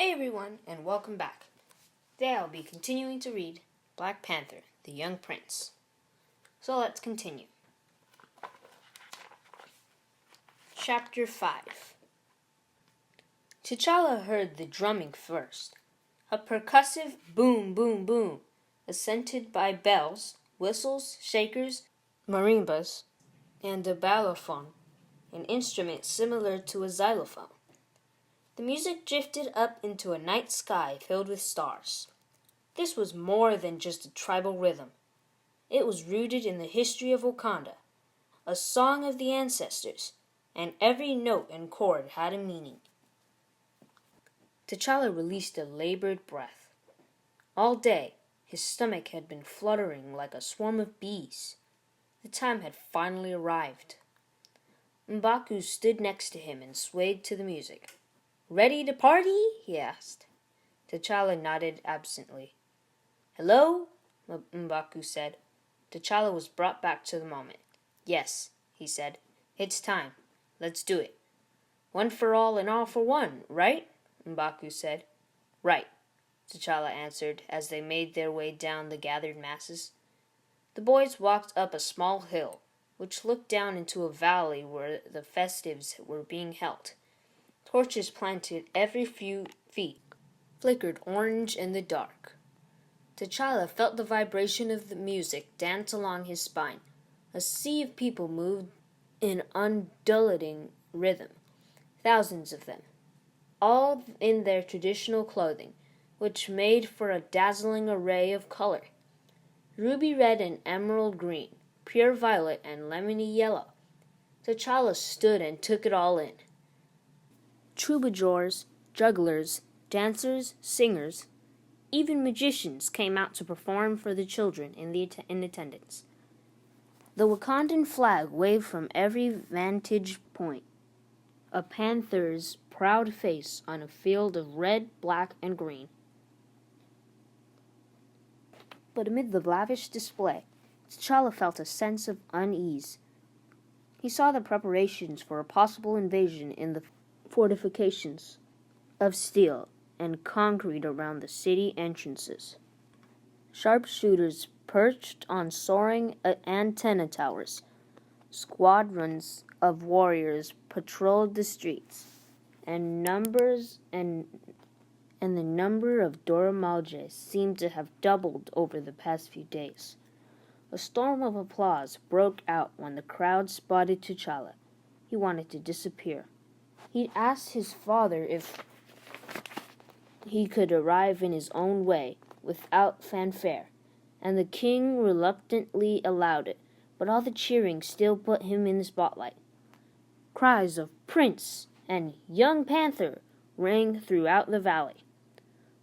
Hey everyone, and welcome back. Today I'll be continuing to read Black Panther, the Young Prince. So let's continue. Chapter 5. T'Challa heard the drumming first, a percussive boom, boom, boom, accented by bells, whistles, shakers, marimbas, and a balafon, an instrument similar to a xylophone. The music drifted up into a night sky filled with stars. This was more than just a tribal rhythm. It was rooted in the history of Wakanda, a song of the ancestors, and every note and chord had a meaning. T'Challa released a labored breath. All day, his stomach had been fluttering like a swarm of bees. The time had finally arrived. M'Baku stood next to him and swayed to the music. "Ready to party?" he asked. T'Challa nodded absently. "Hello?" M'Baku said. T'Challa was brought back to the moment. "Yes," he said. "It's time. Let's do it." "One for all and all for one, right?" M'Baku said. "Right," T'Challa answered as they made their way down the gathered masses. The boys walked up a small hill, which looked down into a valley where the festives were being held. Torches planted every few feet flickered orange in the dark. T'Challa felt the vibration of the music dance along his spine. A sea of people moved in undulating rhythm, thousands of them, all in their traditional clothing, which made for a dazzling array of color. Ruby red and emerald green, pure violet and lemony yellow. T'Challa stood and took it all in. Troubadours, jugglers, dancers, singers, even magicians came out to perform for the children in attendance. The Wakandan flag waved from every vantage point, a panther's proud face on a field of red, black, and green. But amid the lavish display, T'Challa felt a sense of unease. He saw the preparations for a possible invasion in the fortifications of steel and concrete around the city entrances. Sharpshooters perched on soaring antenna towers. Squadrons of warriors patrolled the streets, and the number of Dora Milaje seemed to have doubled over the past few days. A storm of applause broke out when the crowd spotted T'Challa. He wanted to disappear. He'd asked his father if he could arrive in his own way, without fanfare, and the king reluctantly allowed it, but all the cheering still put him in the spotlight. Cries of "Prince" and "Young Panther" rang throughout the valley.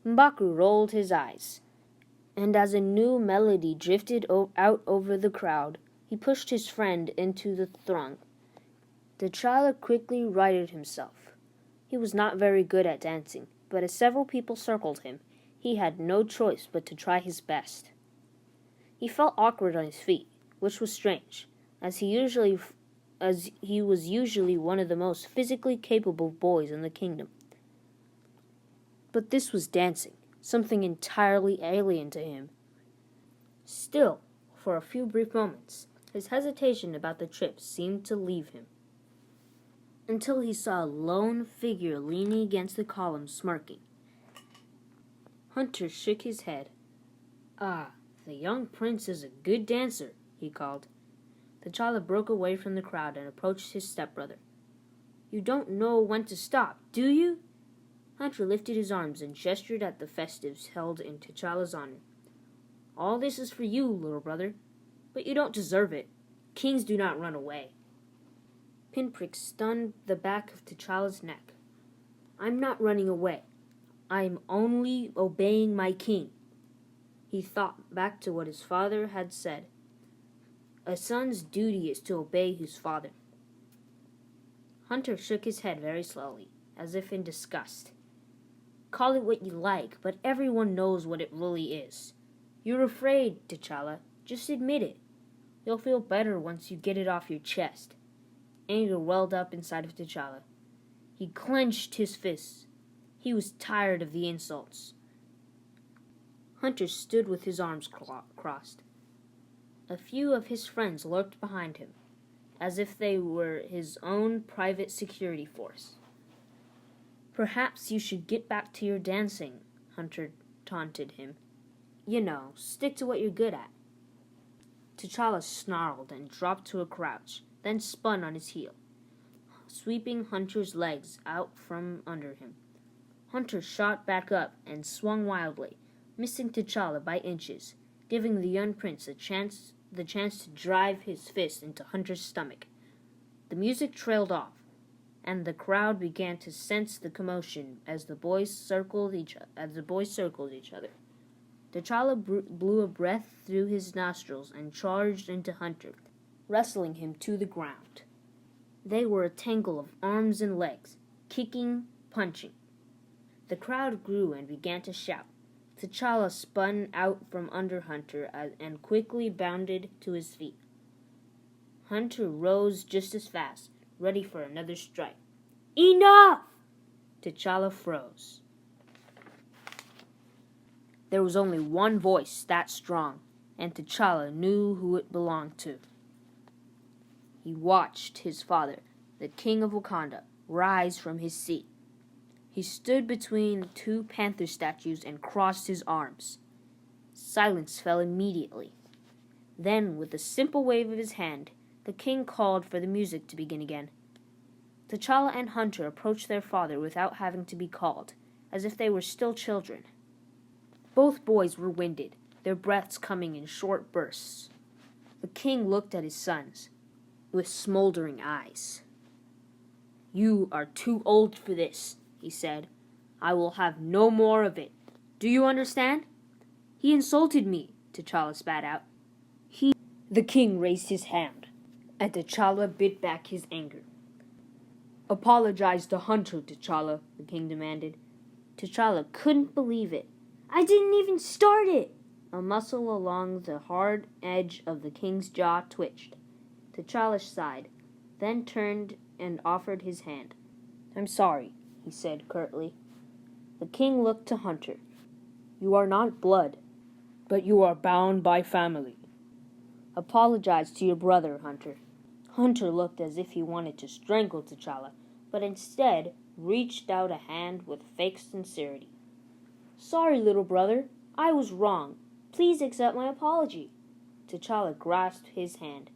M'Baku rolled his eyes, and as a new melody drifted out over the crowd, he pushed his friend into the throng. T'Challa quickly righted himself. He was not very good at dancing, but as several people circled him, he had no choice but to try his best. He felt awkward on his feet, which was strange, as he was usually one of the most physically capable boys in the kingdom. But this was dancing, something entirely alien to him. Still, for a few brief moments, his hesitation about the trip seemed to leave him, until he saw a lone figure leaning against the column, smirking. Hunter shook his head. "Ah, the young prince is a good dancer," he called. T'Challa broke away from the crowd and approached his stepbrother. "You don't know when to stop, do you?" Hunter lifted his arms and gestured at the festives held in T'Challa's honor. "All this is for you, little brother, but you don't deserve it. Kings do not run away." Pinpricks stunned the back of T'Challa's neck. "I'm not running away. I'm only obeying my king." He thought back to what his father had said. A son's duty is to obey his father. Hunter shook his head very slowly, as if in disgust. "Call it what you like, but everyone knows what it really is. You're afraid, T'Challa. Just admit it. You'll feel better once you get it off your chest." Anger welled up inside of T'Challa. He clenched his fists. He was tired of the insults. Hunter stood with his arms crossed. A few of his friends lurked behind him, as if they were his own private security force. "Perhaps you should get back to your dancing," Hunter taunted him. "You know, stick to what you're good at." T'Challa snarled and dropped to a crouch, then spun on his heel, sweeping Hunter's legs out from under him. Hunter shot back up and swung wildly, missing T'Challa by inches, giving the young prince the chance to drive his fist into Hunter's stomach. The music trailed off, and the crowd began to sense the commotion as the boys circled each other. T'Challa blew a breath through his nostrils and charged into Hunter, wrestling him to the ground. They were a tangle of arms and legs, kicking, punching. The crowd grew and began to shout. T'Challa spun out from under Hunter and quickly bounded to his feet. Hunter rose just as fast, ready for another strike. "Enough!" T'Challa froze. There was only one voice that strong, and T'Challa knew who it belonged to. He watched his father, the king of Wakanda, rise from his seat. He stood between two Panther statues and crossed his arms. Silence fell immediately. Then, with a simple wave of his hand, the king called for the music to begin again. T'Challa and Hunter approached their father without having to be called, as if they were still children. Both boys were winded, their breaths coming in short bursts. The king looked at his sons with smoldering eyes. "You are too old for this," he said. "I will have no more of it. Do you understand?" "He insulted me," T'Challa spat out. The king raised his hand, and T'Challa bit back his anger. "Apologize to Hunter, T'Challa," the king demanded. T'Challa couldn't believe it. "I didn't even start it!" A muscle along the hard edge of the king's jaw twitched. T'Challa sighed, then turned and offered his hand. "I'm sorry," he said curtly. The king looked to Hunter. "You are not blood, but you are bound by family. Apologize to your brother, Hunter." Hunter looked as if he wanted to strangle T'Challa, but instead reached out a hand with fake sincerity. "Sorry, little brother. I was wrong. Please accept my apology." T'Challa grasped his hand,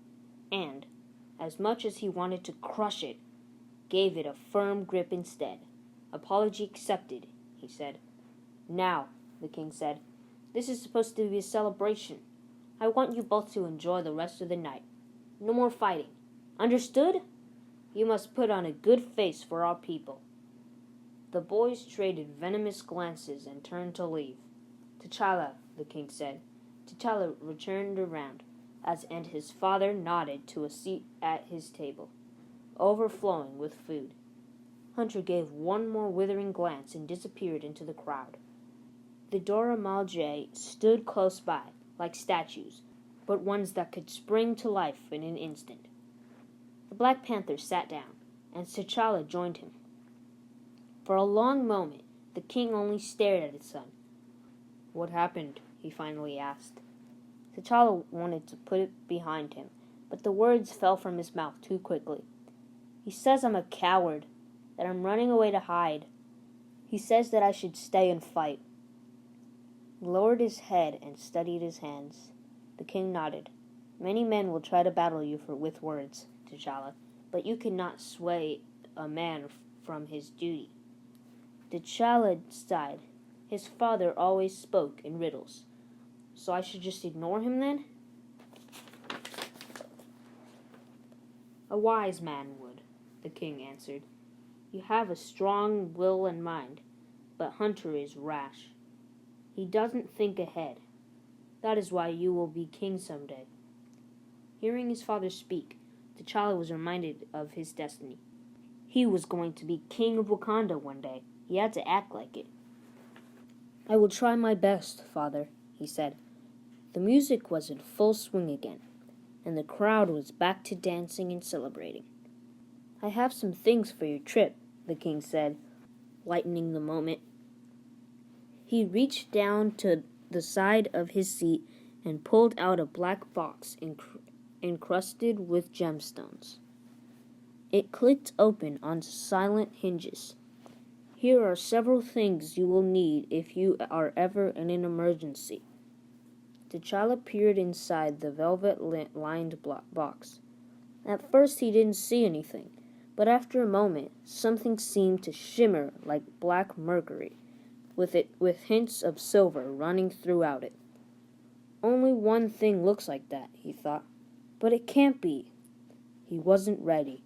and, as much as he wanted to crush it, gave it a firm grip instead. "Apology accepted," he said. "Now," the king said, "this is supposed to be a celebration. I want you both to enjoy the rest of the night. No more fighting. Understood? You must put on a good face for our people." The boys traded venomous glances and turned to leave. "T'Challa," the king said. T'Challa returned around, and his father nodded to a seat at his table, overflowing with food. Hunter gave one more withering glance and disappeared into the crowd. The Dora Milaje stood close by, like statues, but ones that could spring to life in an instant. The Black Panther sat down, and T'Challa joined him. For a long moment, the king only stared at his son. "What happened?" he finally asked. T'Challa wanted to put it behind him, but the words fell from his mouth too quickly. "He says I'm a coward, that I'm running away to hide. He says that I should stay and fight." He lowered his head and studied his hands. The king nodded. "Many men will try to battle you with words, T'Challa, but you cannot sway a man from his duty." T'Challa sighed. His father always spoke in riddles. "So I should just ignore him then?" "A wise man would," the king answered. "You have a strong will and mind, but Hunter is rash. He doesn't think ahead. That is why you will be king someday." Hearing his father speak, T'Challa was reminded of his destiny. He was going to be king of Wakanda one day. He had to act like it. "I will try my best, father," he said. The music was in full swing again, and the crowd was back to dancing and celebrating. "I have some things for your trip," the king said. lightening the moment. He reached down to the side of his seat and pulled out a black box encrusted with gemstones. It clicked open on silent hinges. Here are several things you will need if you are ever in an emergency. T'Challa peered inside the velvet-lined box. At first he didn't see anything, but after a moment, something seemed to shimmer like black mercury, with hints of silver running throughout it. Only one thing looks like that, he thought, but it can't be. He wasn't ready.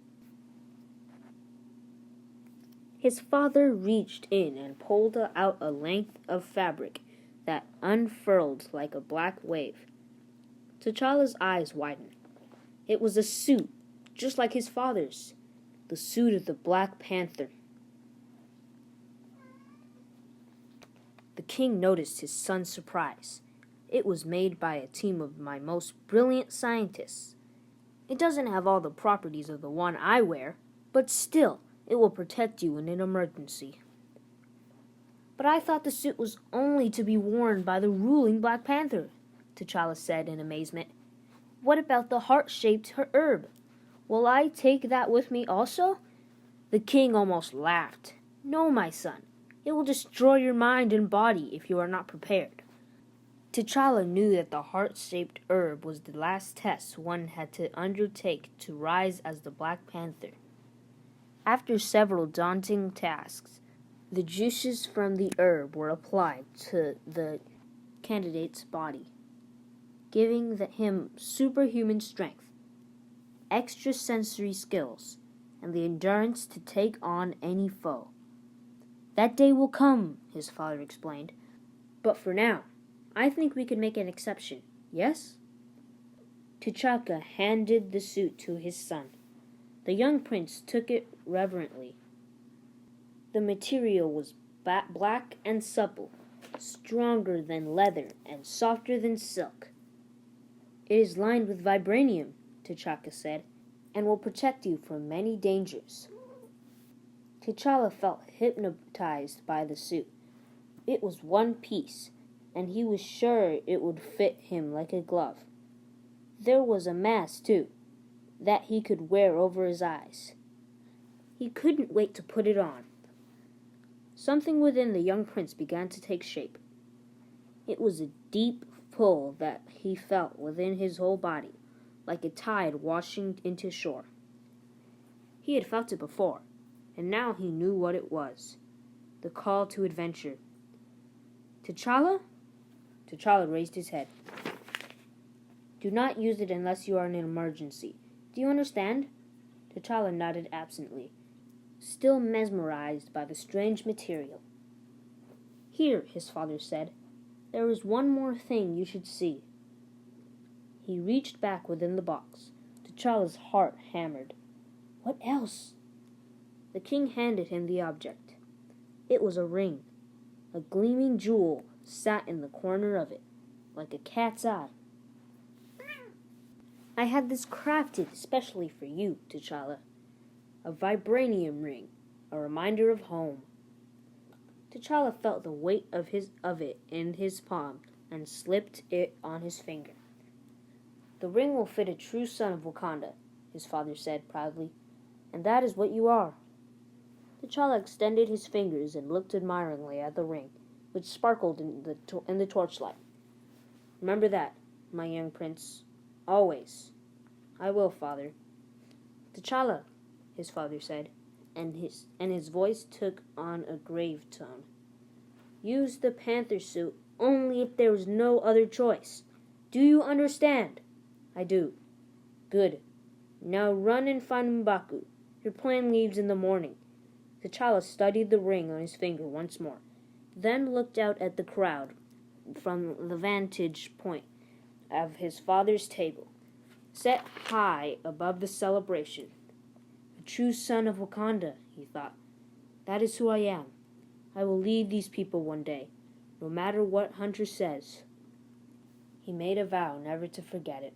His father reached in and pulled out a length of fabric that unfurled like a black wave. T'Challa's eyes widened. It was a suit, just like his father's, the suit of the Black Panther. The king noticed his son's surprise. It was made by a team of my most brilliant scientists. It doesn't have all the properties of the one I wear, but still, it will protect you in an emergency. But I thought the suit was only to be worn by the ruling Black Panther, T'Challa said in amazement. What about the heart-shaped herb? Will I take that with me also? The king almost laughed. No, my son. It will destroy your mind and body if you are not prepared. T'Challa knew that the heart-shaped herb was the last test one had to undertake to rise as the Black Panther. After several daunting tasks, the juices from the herb were applied to the candidate's body, giving him superhuman strength, extrasensory skills, and the endurance to take on any foe. That day will come, his father explained. But for now, I think we can make an exception, yes? T'Chaka handed the suit to his son. The young prince took it reverently. The material was black and supple, stronger than leather and softer than silk. It is lined with vibranium, T'Chaka said, and will protect you from many dangers. T'Challa felt hypnotized by the suit. It was one piece, and he was sure it would fit him like a glove. There was a mask, too, that he could wear over his eyes. He couldn't wait to put it on. Something within the young prince began to take shape. It was a deep pull that he felt within his whole body, like a tide washing into shore. He had felt it before, and now he knew what it was. The call to adventure. T'Challa? T'Challa raised his head. Do not use it unless you are in an emergency. Do you understand? T'Challa nodded absently, still mesmerized by the strange material. Here, his father said, there is one more thing you should see. He reached back within the box. T'Challa's heart hammered. What else? The king handed him the object. It was a ring. A gleaming jewel sat in the corner of it, like a cat's eye. I had this crafted especially for you, T'Challa. A vibranium ring, a reminder of home. T'Challa felt the weight of it in his palm and slipped it on his finger. The ring will fit a true son of Wakanda, his father said proudly, and that is what you are. T'Challa extended his fingers and looked admiringly at the ring, which sparkled in the torchlight. Remember that, my young prince, always. I will, father. T'Challa, his father said, and his voice took on a grave tone. Use the panther suit only if there is no other choice. Do you understand? I do. Good. Now run and find M'Baku. Your plan leaves in the morning. T'Challa studied the ring on his finger once more, then looked out at the crowd from the vantage point of his father's table, set high above the celebration. A true son of Wakanda, he thought. That is who I am. I will lead these people one day, no matter what Hunter says. He made a vow never to forget it.